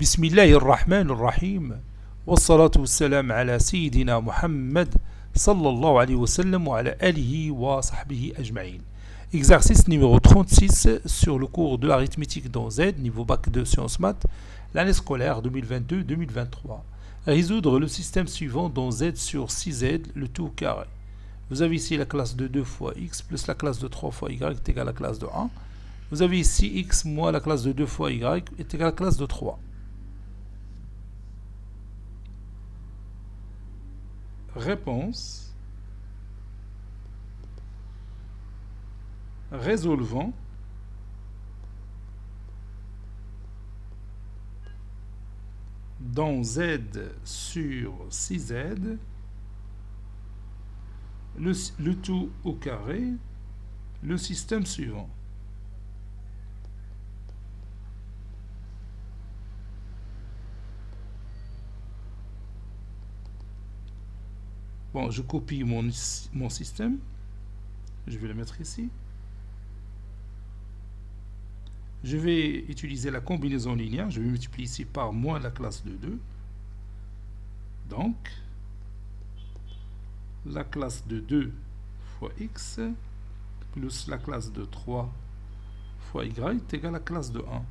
بسم الله الرحمن الرحيم والصلاة والسلام على سيدنا محمد صلى الله عليه وسلم وعلى آله وصحبه أجمعين. Exercice numéro 36 sur le cours de l'arithmétique dans Z, niveau bac de sciences maths, l'année scolaire 2022-2023. Résoudre le système suivant dans Z sur 6Z, le tout au carré. Vous avez ici la classe de 2 fois x plus la classe de 3 fois y est égale à la classe de 1. Vous avez ici x moins la classe de 2 fois y est égale à la classe de 3. Réponse. Résolvant dans Z sur 6Z le tout au carré, le système suivant. Bon, je copie mon système. Je vais le mettre ici. Je vais utiliser la combinaison linéaire. Je vais multiplier ici par moins la classe de 2. Donc, la classe de 2 fois x plus la classe de 3 fois y est égale à la classe de 1.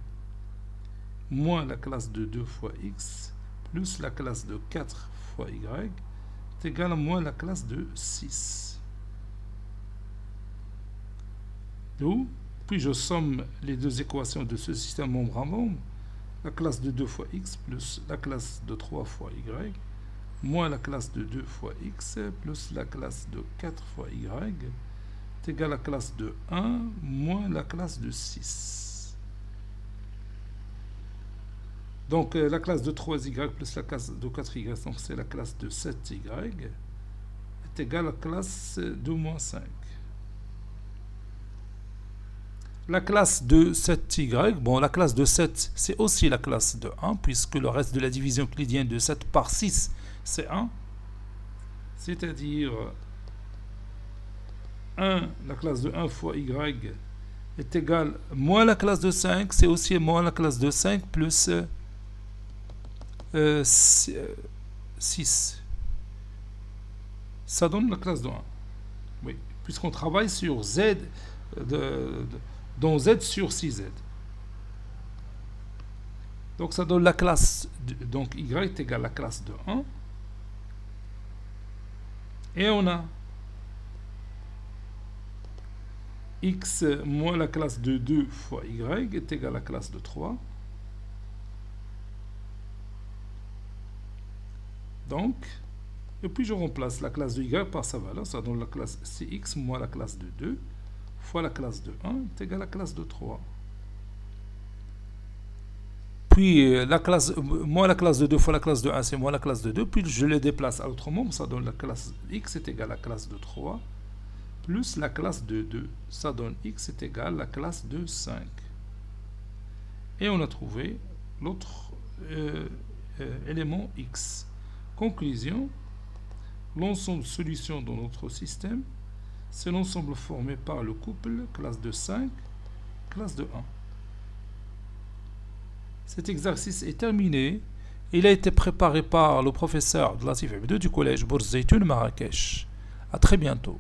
Moins la classe de 2 fois x plus la classe de 4 fois y est égal à moins la classe de 6. D'où, puis je somme les deux équations de ce système membre à membre, la classe de 2 fois x plus la classe de 3 fois y, moins la classe de 2 fois x plus la classe de 4 fois y, est égal à la classe de 1 moins la classe de 6. Donc la classe de 3y plus la classe de 4y, donc c'est la classe de 7y, est égale à la classe de moins 5. La classe de 7y, bon la classe de 7 c'est aussi la classe de 1, puisque le reste de la division euclidienne de 7 par 6 c'est 1. C'est-à-dire 1, la classe de 1 fois y est égale moins la classe de 5, c'est aussi moins la classe de 5 plus 6. Ça donne la classe de 1. Oui, puisqu'on travaille sur Z, dans Z sur 6Z. Donc ça donne la classe, donc y est égal à la classe de 1. Et on a x moins la classe de 2 fois y est égal à la classe de 3. Donc, et puis je remplace la classe de y par sa valeur, ça donne la classe cx moins la classe de 2 fois la classe de 1 est égal à la classe de 3. Puis la classe, moins la classe de 2 fois la classe de 1, c'est moins la classe de 2, puis je le déplace à l'autre membre, ça donne la classe x est égal à la classe de 3, plus la classe de 2, ça donne x est égal à la classe de 5. Et on a trouvé l'autre élément x. Conclusion, l'ensemble de solutions dans notre système, c'est l'ensemble formé par le couple classe de 5, classe de 1. Cet exercice est terminé. Il a été préparé par le professeur Latif Abdou du collège Bourz Zeytoun Marrakech. À très bientôt.